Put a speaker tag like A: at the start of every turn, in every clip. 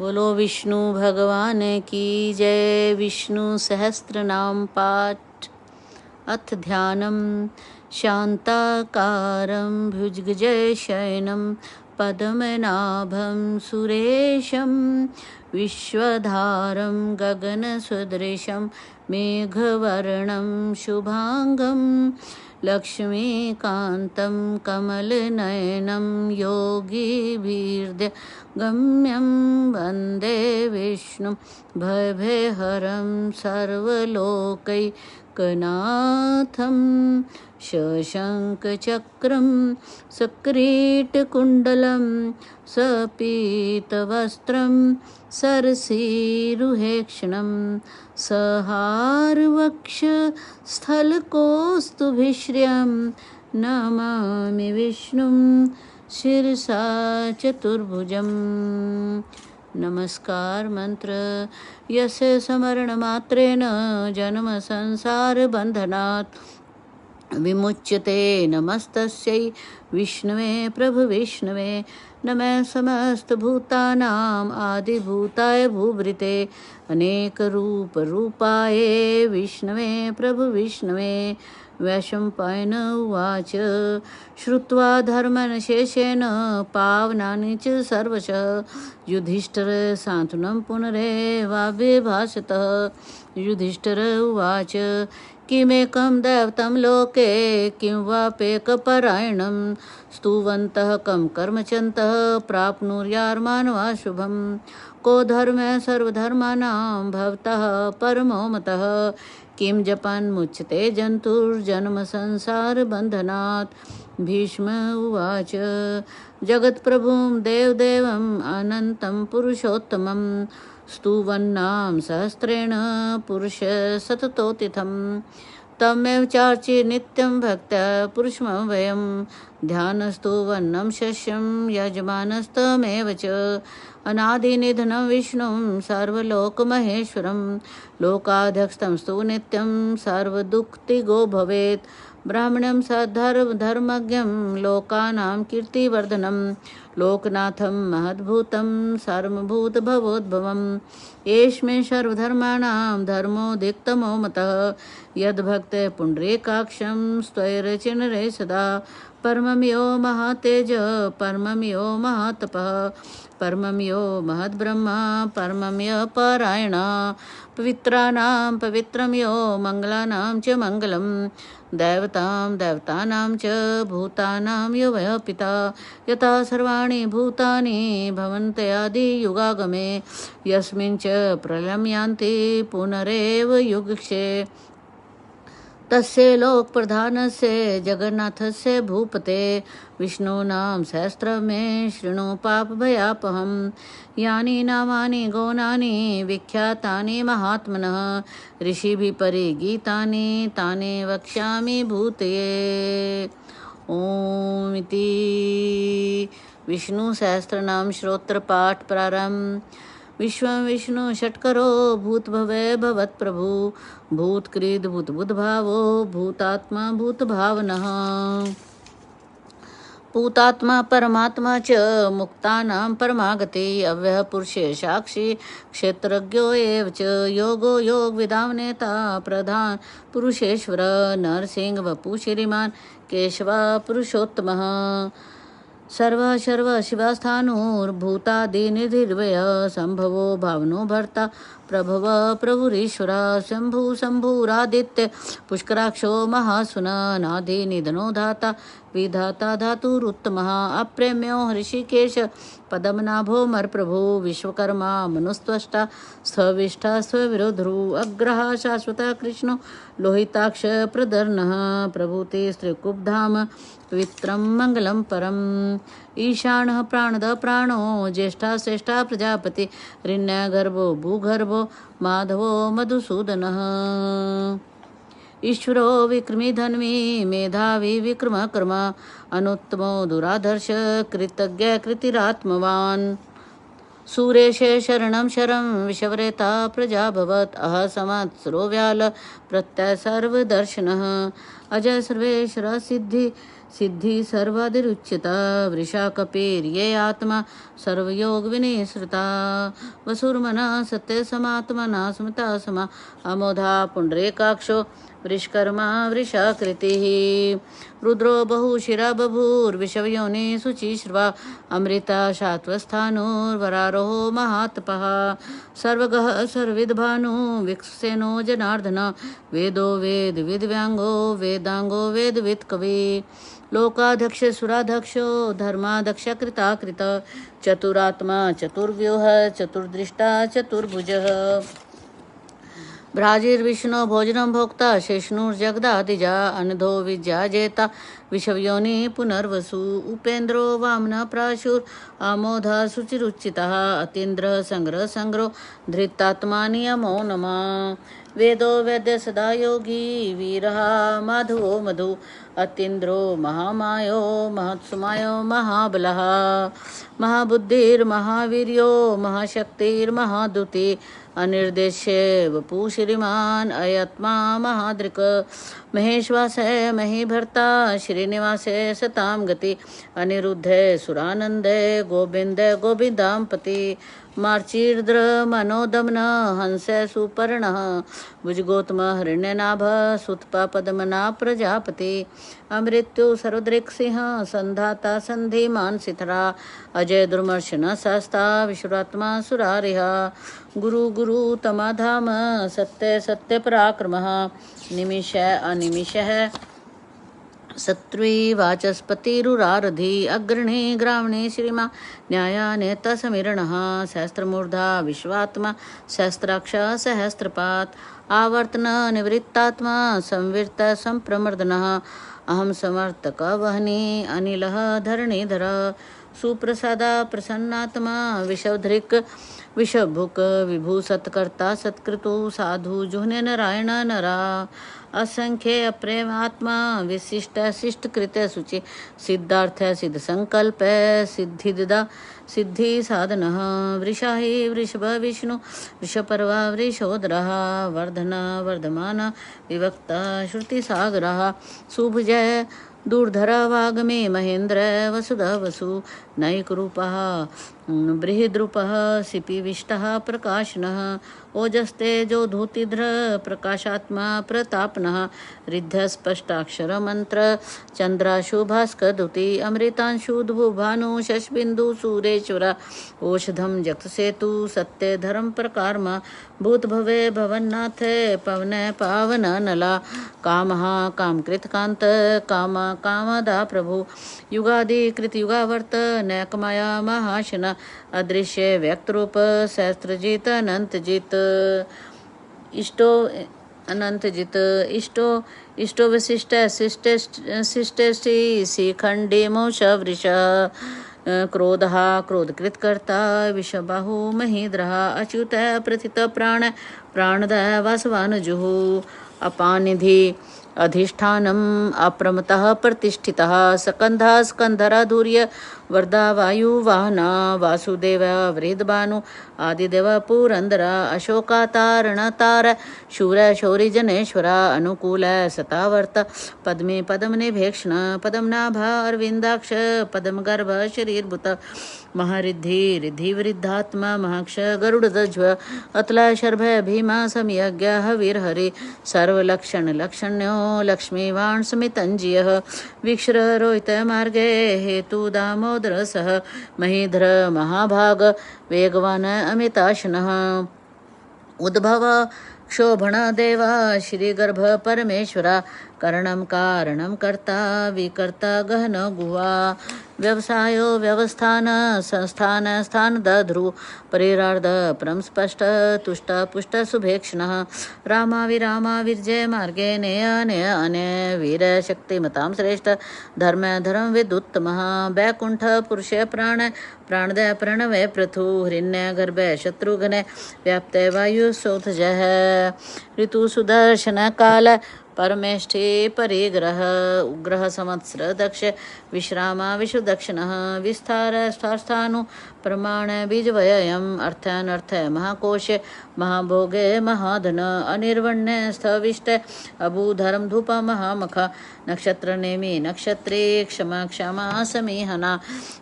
A: बोलो विष्णु भगवान की जय। विष्णु सहस्त्र नाम पाठ। अथ ध्यानम। शांताकारं भुजगशयनं पद्मनाभं सुरेशं विश्वधारं गगनसदृशं मेघवर्णं शुभांगं लक्ष्मीकान्तं कमलनयनं योगिभिर्गम्यं वन्दे विष्णुं भवभयहरं सर्वलोकैकनाथं शशङ्खचक्रं सकिरीटकुण्डलं सपीतवस्त्रं सरसीरुहेक्षणं सहारवक्षस्थलकौस्तुभिश्रियं नमामि विष्णुं शिरसा चतुर्भुजम्। नमस्कार मंत्र। यस्य स्मरणमात्रेण जन्म संसार बंधनात् विमुच्यते। नमस्तस्यै विष्णवे प्रभुविष्णवे। नमः समस्तभूतानां आदिभूताय भूभृते अनेकरूपरूपाय विष्णवे प्रभुविष्णवे। वैशम्पायन उवाच श्रुत्वा धर्मनशेषेण पावनानि च सर्वशः युधिष्ठिर सान्त्वनं पुनरेवाभिभाषतः। युधिष्ठिर उवाच किमेकं दैवतं लोके किं वाप्येकपरायणं स्तुवन्तः कं कर्मचन्तः प्राप्नुर्यार्मानवा शुभं। को धर्मः सर्वधर्माणां भवतः परमो मतः किं जपन् मुच्यते जन्तुर्जन्म संसार बन्धनात्। भीष्म उवाच जगत्प्रभुं देवदेवम् अनन्तं पुरुषोत्तमं स्तुवन्नाम सहस्रेण पुरुष सततोतिथं तमेव चार्चे नित्यं भक्त्या पुरुषमव्ययं ध्यानस्तुवन्नं शस्यं यजमानस्तमेव च अनादिनिधनं विष्णुं सर्वलोकमहेश्वरं लोकाध्यक्षं स्तु नित्यं सर्वदुःखितो भवेत्। ब्राह्मणं सद्धर्मज्ञं लोकानां कीर्तिवर्धनं लोकनाथं महद्भूतं सर्वभूतभवोद्भवम् एष्मे सर्वधर्माणां धर्मोदिक्तमो मतः यद्भक्ते पुण्डरीकाक्षं स्वैरचिनरे सदा परमं यो महातेज परमं यो महातपः परमं यो महद्ब्रह्मा परमं यो परायण पवित्राणां पवित्रं यो मङ्गलानां च मङ्गलं दैवतां देवतानां च भूतानां यो वः पिता यथा सर्वाणि भूतानि भवन्त्यादियुगागमे यस्मिन् च प्रलयं यान्ति पुनरेव युगक्षे तस्य लोकप्रधानस्य जगन्नाथस्य भूपते विष्णूनां सहस्रमे शृणु पापभयापहं यानि नामानि गौणानि विख्यातानि महात्मनः ऋषिभिः परिगीतानि तानि वक्ष्यामि भूतये। ओम इति विष्णु सहस्रनाम श्रोत्र पाठ प्रारंभ। विश्वं विष्णु षट्करो भूतभवे भवत्प्रभु भूतकृद् भूतबुद्भावो भूतात्मा भूतभावनः भूतात्मा परमात्मा च मुक्तानां परमागति अव्ययः पुरुषे साक्षी क्षेत्रज्ञो एव च योगो योगविदां नेता प्रधान पुरुषेश्वर नरसिंह वपु श्रीमान् केशव पुरुषोत्तमः सर्व शिवास्थाणुर्भूतादिनिधिर्वय संभवो भावनो भर्ता प्रभव प्रभुरीश्वर शंभु शंभुरादित्य पुष्कराक्षो महासुना नादि निधनो धाता विधाता धातुरुत्तमः अप्रेम्यो ऋषिकेश पद्मनाभो मरप्रभु विश्वकर्मा मनुस्त्वष्टा स्विष्ठा स्विरोधरु अग्रह शाश्वत कृष्णो लोहिताक्ष प्रदर्नः प्रभुते स्त्रीकुब्धाम पवित्रं मंगलम परम ईशानः प्राणद प्राणो ज्येष्ठा श्रेष्ठा प्रजापति ऋण्यगर्भो भूगर्भो माधवो मधुसूदनः ईश्वरो विक्रमी धन्वी मेधावी विक्रम कर्म अनुत्तमो दुराधर्ष कृतज्ञ कृतिरात्मवान् सूरेशे शरणं शरं विषवरेता प्रजा भवत् अह संवत्सरो व्याल प्रत्यय सर्वदर्शनः अजय सर्वेश्वर सिद्धि सिद्धि सर्वादिरुच्यता वृषा कपेर्ये आत्मा सर्वयोग विनिसृता वसुर्मना सत्य समात्मना स्मृता समा अमोधा पुंडरीकाक्षो वृषकर्मा वृषाकृतिः रुद्रो बहुशिरा बभूर्विषवयोनि शुचिश्रवा अमृता शात्वस्थानुर्वरारोहो महात्पः सर्वगः सर्वविद्भानु विकसेनो जनार्दन वेदो वेद विद्व्यांगो वेदांगो वेदवित् कवि लोकाध्यक्ष सुराध्यक्षो धर्माध्यक्ष कृताकृत चतुरात्मा चतुर्व्यूह चतुर्दृष्टा चतुर्भुजः भ्राजिर्विष्णु भोजनं भोक्ता शेषनुर्जगदादिजा अनधो विद्या जेता विषवयोनि पुनर्वसु उपेन्द्रो वामन प्राशुर आमोधा शुचिरुचितः अतीन्द्र संग्रह संग्रो धृतात्मा नियमो नमः वेदो वैद्य सदा योगी वीरः माधवो मधु अतीन्द्रो महामायो महत्सुमायो महाबलः महाबुद्धिर्महावीर्यो महाशक्तिर्महादुति अनिर्देश्य वपु श्रीमान अयत्मा महादृक् महेश्वास महीभर्ता श्रीनिवास सताम गति अनिरुद्धे सुरानंदे गोविंदे गोविंदांपति मार्चीर्द्र मनोदमन हंस सुपर्ण भुजगोत्म हिरण्यनाभ सुतपा पद्मना प्रजापति अमृत्यु सर्वदृक् सिंह संधाता संधिमान सिथरा अजय दुर्मर्शन शास्ता विश्वात्मा सुरारिह गुरु गुरु तमाधाम सत्य सत्य पराक्रमः निमिष अनिमिषः सत्वी वाचस्पतिरुरारधि अग्रणी ग्रामणे श्रीमा न्यायानेतसमीरणः सहस्त्रमूर्धा विश्वात्मा सहस्राक्ष सहस्त्रपात् आवर्तन निवृत्तात्मा संविर्त संप्रमर्दनः अहं समर्थक वहनी अनिलः धरणीधर सुप्रसादा प्रसन्नात्मा विषधृक् विषभुक विभू सत्कर्ता सत्कृतु साधु जुह्ने नारायण नरा असंख्य अप्रेमात्मा विशिष्ट शिष्ट कृत शुचि सिद्धार्थ सिद्ध संकल्प सिद्धिदा सिद्धि साधन वृषाहि वृषभ विष्णु वृषपर्वा वृषोदरः वर्धन वर्धमान विवक्ता श्रुतिसागरः सुभुजय दूरधर वाग्मे महेन्द्र वसुधा वसु नैकरूपः बृहद्रूपः सिपिविष्टः प्रकाशनः ओजस्तेजो धूतिध्र प्रकाशात्मा प्रतापनः रिद्धस्पष्टाक्षर मंत्र चंद्राशु भास्करदुति अमृतांशुद्भुभानु शशबिंदु सूरेश्वर औषधम जगतसेतु सत्य धर्म प्रकारमा भूत भवे भवन्नाथ पवन पावन नला कामः कामकृत कांत काम कामदा प्रभु युगादि कृत युगावर्त नैकमाया महाशन अदृश्य व्यक्त रूप सहस्त्रजित अनंतजित इष्टो अनंतजित इष्टो विशिष्ट शिष्टेष्टि शिखंडी मोष वृष क्रोधः क्रोधकृत कर्ता विषबाहु महीद्रः अच्युत प्रथित प्राण प्राणद वासवानुजुः अपानिधि अधिष्ठानम अप्रमतः प्रतिष्ठितः स्कंधा स्कंधराधुर्य वर्धा वायु वाहना वासुदेव वृहद्भानु आदिदेव पुरंदर अशोकातारणतार शूर शौरी जनेश्वर अनुकूल सतावर्त पद्मे पद्मनिभेक्षण पद्मनाभ अरविंदाक्ष पद्मगर्भ शरीरभूत महारिद्धि रिद्धि वृद्धात्मा महाक्ष गरुड़ध्वज अतल शर्भ भीमा समयज्ञ हविर्हरि सर्वलक्षण लक्षण्यो लक्ष्मीवाण समितंजियः वीक्षर रोहित मार्गे हेतु दामोदर सह महीधर महाभाग वेगवान अमिताशनः उद्भव क्षोभण देवा श्रीगर्भ परमेश्वरा करणं कारणं कर्ता विकर्ता गहन गुहा व्यवसायो व्यवस्थान संस्थान स्थान दध्रु परिरार्ध परम स्पष्ट तुष्ट पुष्ट सुभेक्षणः रामा विरामा विर्जय मार्गे नेय नेय अने वीर शक्तिमतां श्रेष्ठ धर्म धर्म विदुत्तमः वैकुंठ पुरुष प्राण प्राणदय प्रणवय पृथु हिरण्य गर्भ शत्रुघ्न व्याप्त वायु सौथजः ऋतु सुदर्शन काल परमेष्ठे परिग्रह उग्रह संवत्सर दक्ष विश्रामा विश्वदक्षिणः विस्तारस्थानु प्रमाण बीजवयम् अर्थानर्थ महाकोश महाभोगे महाधन अनिर्वण्य स्थविष्ट अभूधर्म धूप महामख नक्षत्र नेमि नक्षत्रे क्षमा क्षमा समीहना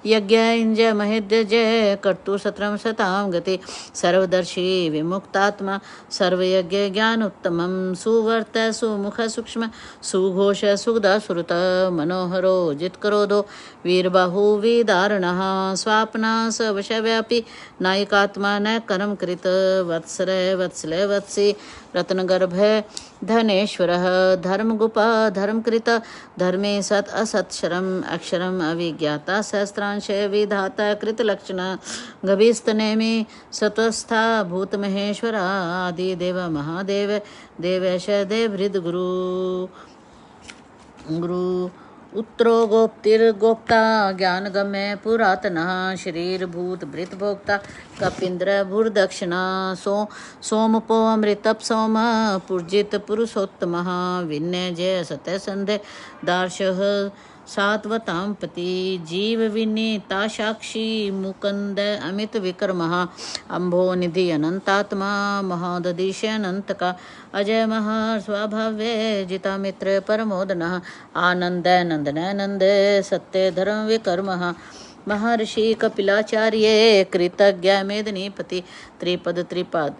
A: यज्ञ इंज महेद्य जय कर्तु सत्रम सताम गति सर्वदर्शी विमुक्तात्मा सर्वयज्ञ ज्ञान उत्तमं सुवर्त सुमुख सूक्ष्म सुघोष सुगदा सुरत मनोहरो जित्करोधो वीरबाहु विदारणः स्वापनास वशव्यापी नायिकात्मा न कर्म कृत वत्सर वत्सल वत्सी रत्नगर्भ धनेश्वरः धर्मगुपा धर्मकृत धर्मे सत् असत्क्षरम् अक्षरम् अविज्ञाता सहस्रांश विधाता कृतलक्षण गभीस्तनेमि सत्वस्था भूतमहेश्वर आदिदेव महादेव देवेश देवहृद गुरु उत्तरो गोप्तिर्गोप्ता ज्ञानगम्य पुरातनः शरीरभूत भृतभोक्ता कपीन्द्र भूर्दक्षिणा सोमपो अमृतप सोम पूर्जित पुरुषोत्तमः विन्यजय सत्यसन्धे दार्शः सात्वतां पति जीव विनीता साक्षी मुकुंद अमित विक्रमः अम्भो निधि अनंतात्मा महादधीश अनंत का अजय महा स्वभाव्य जिता मित्र परमोदनः आनंद नंदनानंद सत्य धर्म विकर्मः महर्षि कपिलाचार्य कृतज्ञ मेदिनीपति त्रिपद त्रिपाद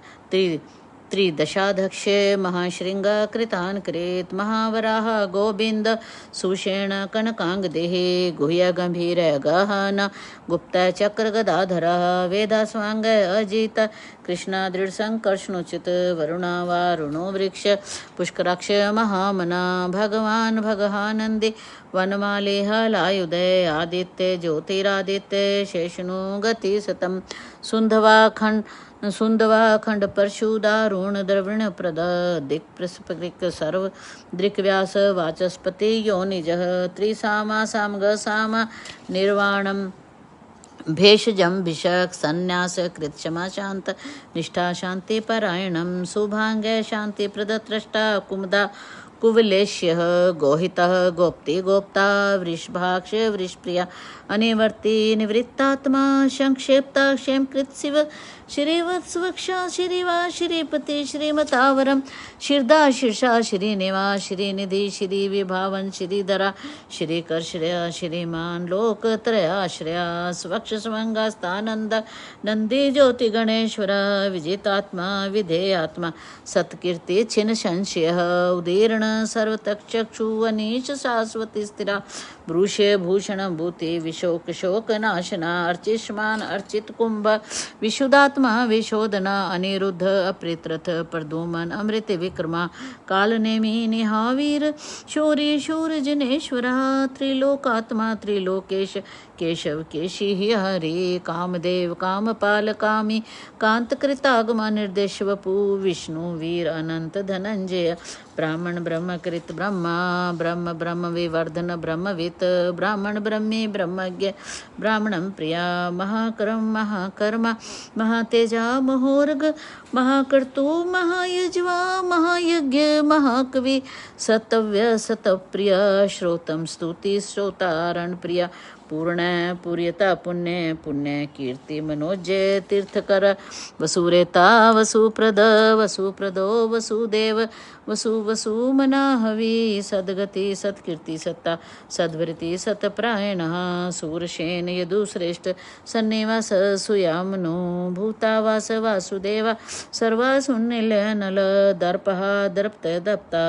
A: त्रिदशाध्यक्ष महाशृंग कृतान कृत महावराह गोविंद सुषेण कनकांगदेः गुह्य गंभीर गहन गुप्त चक्र गदाधर वेदास्वांग अजित कृष्णा दृढ़ संकर्षणोचित वरुणा वारुणो वृक्ष पुष्कराक्ष महामना भगवान भगहानंदी वनमाले हलायुदय आदित्य ज्योतिरादित्य शेषनु गति सतम सुंदवा खंड परशुदारुण द्रविण प्रद दिक्प्रस्पृक सर्व दृक्व्यास वाचस्पति योनिजः त्रिसामा सामग साम निर्वाणम भेषजम भिषक संन्यास कृत क्षमा शांत निष्ठा शांति परायणम शुभांग शांति प्रदत्रष्टा कुमुदा कुवलेश्यः गोहितः गोप्ति गोप्ता वृषभाक्ष वृषप्रिया अनिवर्ति निवृत्तात्मा संक्षेप्ता क्षेमकृत शिव श्रीवत्सवक्षा श्रीवा श्रीपति श्रीमतावरम शिरदा शीर्षा श्रीनिवा श्रीनिधि श्री विभावन श्रीधरा श्रीकर्षया श्रीमान लोकत्रयाश्रया स्वक्ष स्वंगास्तानंद नंदी ज्योति गणेश्वर विजितात्मा विधेयात्मा सत्कीर्ति छिन्न संशय उदीर्ण सर्वतक्षुवनीश शाश्वती स्थिरा भ्रूषे भूषण भूति विशोक शोक नाशना अर्चिष्मान अर्चित कुंभ विशुद्धात्मा विशोधना अनिरुद्ध अप्रेतरथ प्रदुमन अमृत विक्रमा कालनेमि निहावीर शौरी शूर जनेश्वर त्रिलोकात्मा त्रिलोकेश केशव केशी हरे कामदेव कामपाल कामी कांतकृतागमा निर्देश वपु विष्णु वीर अनंत धनंजय ब्राह्मण ब्रह्मकृत ब्रह्मा ब्रह्म ब्रह्म विवर्धन ब्रह्मवित ब्राह्मण ब्रह्मी ब्रह्मज्ञ ब्राह्मणं प्रिया महाकर्म महाकर्मा महातेजा महोर्ग महाकर्तु महायज्वा महायज्ञ महाकवि सतव्य सतप्रिय श्रोतम स्तुति श्रोतारण प्रिया पूर्ण पूर्यता पुण्य पुण्य कीर्ति मनोजय तीर्थकर वसुरेता वसुप्रद वसुप्रदो वसुदेव वसु वसु मनाहवी सद्गति सत्कीर्ति सत्ता सद्वृत्ति सतप्रायणः सूरसेन यदुश्रेष्ठ सन्निवास सुयामनो भूतावास वासुदेव सर्वासुनिलय नल दर्पः दर्प्त दप्ता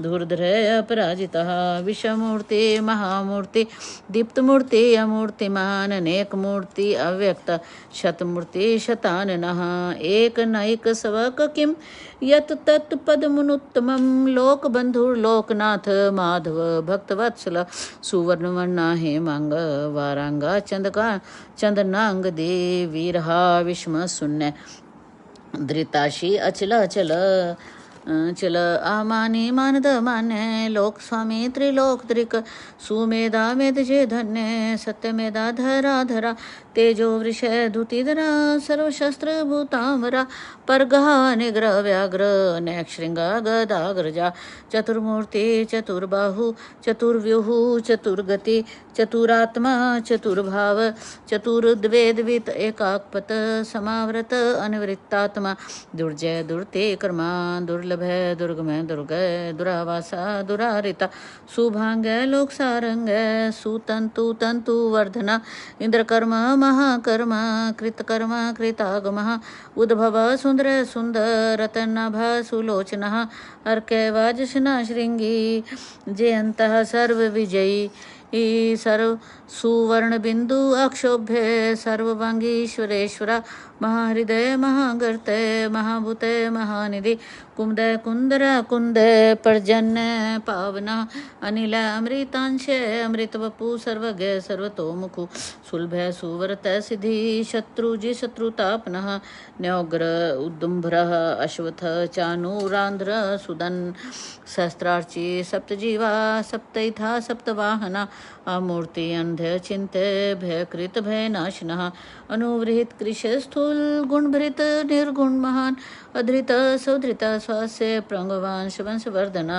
A: धूर्धरय अपराजितः विषमूर्ति महामूर्ति दीप्तमूर्ति अमूर्तिमान अनेक मूर्ति अव्यक्त शतमूर्ति शताननः एक नैक सवक किम यत तत् पदमुनुत्तमं लोकबंधुर्लोकनाथ माधव भक्तवत्सल सुवर्णवर्णा हेमांग वारांगा चंदनांग देव वीरहा विष्म शून्य धृताशी अचल अचल चल आमानी मानद मान्य लोक स्वामी त्रिलोक त्रिक सुमेधा मेध जे धन्य सत्यमेधा धरा धरा तेजो वृषधुतिधरा सर्वशस्त्रभूतामरा पर्गः निग्रह व्याघ्र नैक्षृङ्गा गदाग्रजा चतुर्मूर्ति चतुर्बाहु चतुर्व्यूः चतुर्गति चतुरात्मा चतुर्भाव चतुर्द्वेदवित एकात्मत समावृत अनिवृत्तात्मा दुर्जय दुर्ते कर्मा दुर्लभय दुर्गमय दुर्गय दुरावासा दुरारिता शुभांगय लोकसारंगय सुतंतु तंतु वर्धना इंद्रकर्मा महाकर्मा कृतकर्मा कृतागमः उद्भव सुंदर सुंदर रतनाभ सुलोचनः अर्कैवाजशना श्रृंगी जयन्तः सर्वविजयी सर्व सुवर्ण बिंदु अक्षोभ्य सर्वभंगीश्वरेश्वर महाहृदय महागर्तय महाभूतय महानिधि कुमुदय कुंदर कुंदय पर्जन्य पावना अनिल अमृतांश अमृतवपु सर्वज्ञ सर्वतोमुखु सुलभ सुव्रत सिद्धि शत्रुजि शत्रुतापनः न्योग्र उदुम्भ्रः अश्वथ चानूरांध्र सुदन सहस्रार्ची सप्तजीवा सप्तैथा सप्तवाहना अमूर्ति अंध्य चिंत भयकृत भयनाशनः अनुवृहित कृश स्थूल गुणभृत निर्गुण महान अधृत सौधृत स्वास्य प्रंगवान वंशवर्धन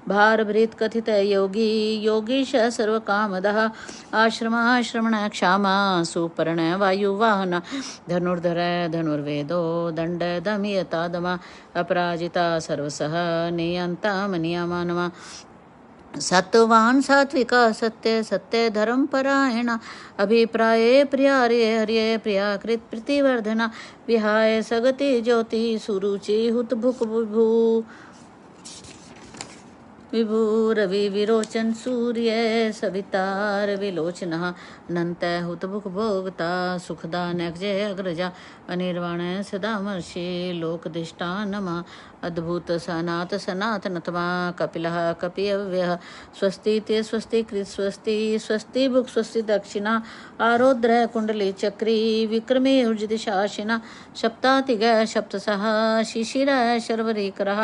A: भारभृत कथित योगी योगीश सर्वकामदः आश्रमाश्रमण क्षामा सुपर्ण वायुवाहन धनुर्धर धनुर्वेदो दंड दमयता दमा अपराजिता सर्वसः नियंता मनियमानमा सत्वान सात्विका सत्य सत्य धर्म परायण अभिप्राये प्रियार्य हर्ये प्रियाकृत प्रतिवर्धना विहाय सगति ज्योति सुरुचि हुत भुक विभू विभू रवि विरोचन सूर्य सवितार विलोचनः अनंत हुतभुक भोगता सुखदा नैकजय अग्रजा अनिर्वाण सदामर्षि लोकदिष्टानमा अद्भुत सनात सनातनतमा कपिलः कपियव्यः स्वस्ति ते स्वस्ति कृत स्वस्ति स्वस्ति भुक् स्वस्ति दक्षिणा आरोद्र कुंडली चक्री विक्रमे ऊर्जदिशाशिना सप्तातिग सप्तसः शिशिर शर्वरीकरः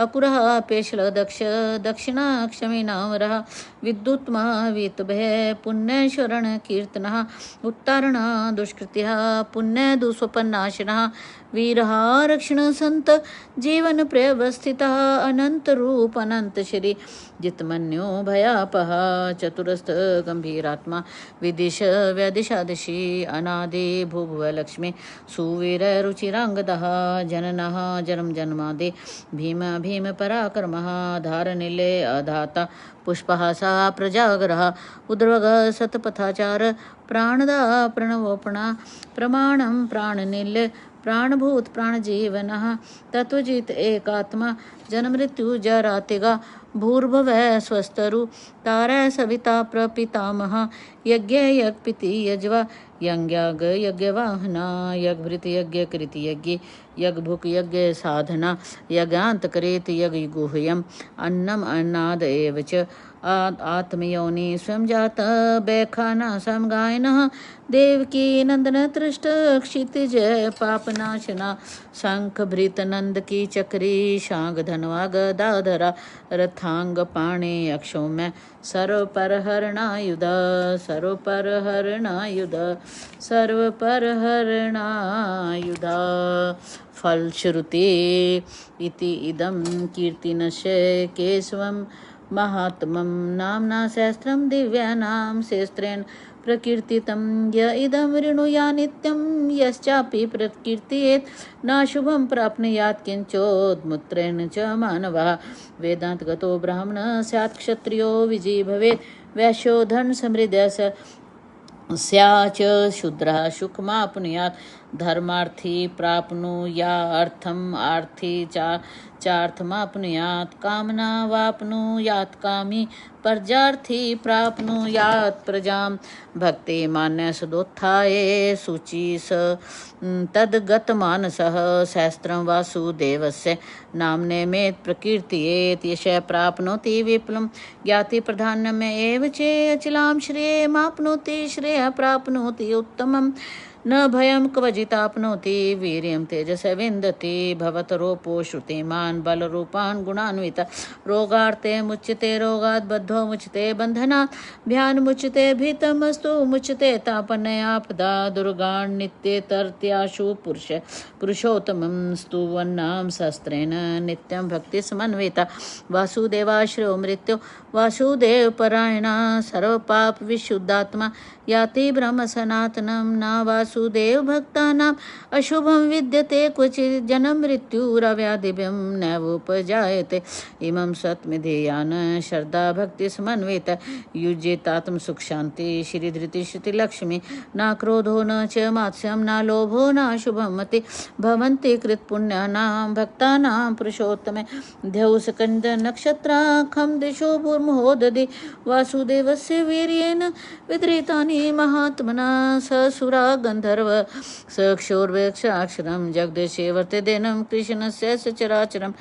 A: अकुरः पेशल दक्ष दक्षिणा क्षमीनावरः विद्युत्मा वीतभय पुण्यशरण कीर्तनः उत्तारण दुष्कृतिः पुण्य दुष्वपन्नाशिनः वीरः रक्षण संत जीवन प्रवस्थितः अनंत रूप अनंत श्री जितमन्यो भयापः चतुरस्थ गंभीरात्मा विदिश व्यादिशादिशि अनादि भुभुव लक्ष्मी सुवीर रुचिरांगदः जननः जन्म जन्मादि भीम भीम पराक्रमः धारनिले अधाता पुष्पहासा प्रजागरः उद्रवग सतपथाचार प्राणदा प्रणवोपणा प्रमाणं प्राणनिल प्राणभूत प्राणजीवनः तत्वजित एकात्मा जन्ममृत्यु जरातिगा भूर्भुव स्वस्तरु तारय सविता प्रपितामह यज्ञ यज्ञपिति यज्वा यज्ञ यज्ञवाहना यज्ञभृत यज्ञ कृति यज्ञ यज्ञभुक यज्ञ साधना यज्ञांत करेत यज्ञ गुह्यम अन्नम अन्नाद एव च आत्मयोनि स्वयं जात बैखाना समगायनः देवकी नंदन तृष्ट क्षितिज पापनाशना शंख भृत नंद की चक्री शांग धनवा गदाधरा रथांग पाणे अक्षौम्य सर्व पर हरणायुध सर्व पर हरणायुध सर्व पर हरणायुध फलश्रुते इति इदं कीर्तिनश्य केशवं महात्मं नाम्ना सहस्रं दिव्यानां सहस्रेण प्रकीर्तितं य इदं ऋणुया नित्यं यश्चापि प्रकीर्तयेत् न शुभं प्राप्नुयात् किंचोद्मुत्रेण च मानवः वेदान्तगतो ब्राह्मणः स्यात् क्षत्रियो विजयी भवेत् वैश्यो धन समृद्धः स्याच शूद्रः सुखमाप्नुयात् धर्मार्थी प्राप्नुयार्थम आर्थी चार्थमाप्नुयात् कामना वाप्नुयात् कामी प्रजार्थी प्राप्नुयात् प्रजां भक्ति मान्य सदोत्थाय शुचि स तद्गतमानसः सहस्रं वासुदेवस्य नाम्ने मे प्रकीर्तयेत् यश प्राप्नोति विपुलं ज्ञाति प्राधान्यम् एव चे अचिलां श्रेयमाप्नोति श्रेयः प्राप्नोति उत्तमम् न भयं क्वचिताप्नोति वीर्यं तेजसा विन्दति भवतरोपो श्रुतिमान् बलरूपान् गुणान्विता रोगार्ते मुच्यते रोगात् बद्धो मुच्यते बन्धनात् भयान्मुच्यते भीतमस्तु मुच्यते तापनयापदा दुर्गान्नित्येतर्त्याशु पुरुषोत्तमं स्तुवन्नां शस्त्रेण नित्यं भक्तिसमन्विता वासुदेवाश्रयो मृत्यो वासुदेवपरायणा सर्वपाप विशुद्धात्मा याति ब्रह्म सनातनं न वासुदेव भक्तानाम् अशुभं विद्यते क्वचित् जन्म मृत्युरव्याधिभ्यं नैवोपजायते इमं सत्मिधेयान् श्रद्धा भक्ति समन्विता युज्येतात्म सुख शांति श्री धृति श्रुति लक्ष्मी न क्रोधो न च मात्स्यं न लोभो न शुभं मति भवन्ति कृतपुण्यानां भक्तानां पुरुषोत्तमे द्यौसकन्द नक्षत्राखं दिशो भूर्मुहोदधि वासुदेवस्य वीर्येण विद्रितानि महात्मना ससुरा गन्धर्व सक्षोर्वेक्षाक्षरं जगदेशे वर्तदेनं कृष्णस्य सचराचरम्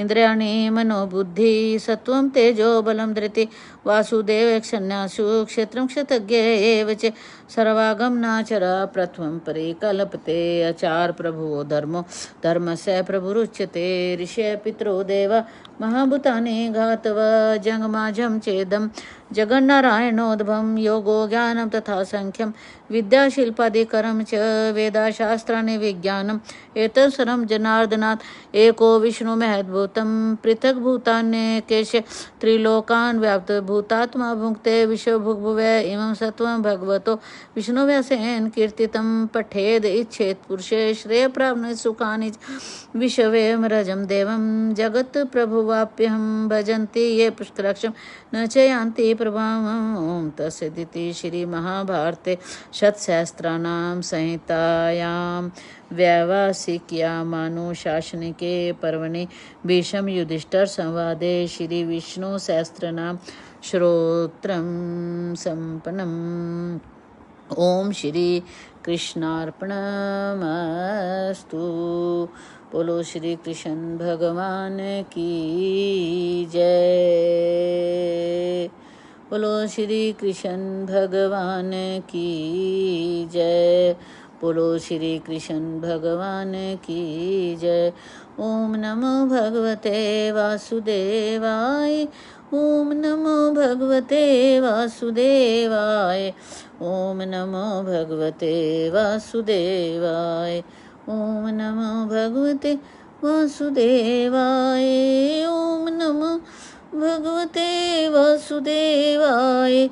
A: इन्द्रियाणि मनोबुद्धि सत्वं तेजो बलं धृति वासुदेव क्षन्यासु क्षेत्रं क्षतज्ञ एव च सर्वागमनाचरा प्रथमं परिकल्पते आचार प्रभुवो धर्मो धर्मस्य प्रभुरुच्यते ऋषय पितरो देवा महाभूतानि घातवा जंगमाजं चेदं जगन्नारायणोद्भवं योगो ज्ञानं तथा संख्यं विद्याशिल्पादिकरं च वेदाशास्त्राणि विज्ञानम् एतत् सर्वं जनार्दनात् एको विष्णु महद्भूतं पृथक् भूतान्यकेश त्रिलोकान् व्याप्त भूतात्मा भुङ्क्ते विश्वभुग्भुवे इमं सत्वं भगवतो विष्णुव्यासेन कीर्तितं पठेद इच्छेत् पुरुषे श्रेय प्राप्नुयात् सुखानि विश्वेम रजं देवं जगत् प्रभुवाप्यहं भजन्ति ये पुष्करक्षं न च यान्ति प्रभावं तस्सदिति श्री महाभारते शतसहस्राणां संहितायां व्यावसायिक्यामानुशासनिके पर्वणि भीष्म युधिष्ठिर संवादे श्री विष्णु सहस्रनाम श्रोत्रं संपन्नम्। ओम श्री कृष्णार्पणमस्तु। बोलो श्री कृष्ण भगवान की जय। बोलो श्री कृष्ण भगवान की जय। बोलो श्री कृष्ण भगवान की जय। ओम नमो भगवते वासुदेवाय। ओम नमो भगवते वासुदेवाय। ओम नमो भगवते वासुदेवाय। ओम नमो भगवते वासुदेवाय। ओम नमो भगवते वासुदेवाय।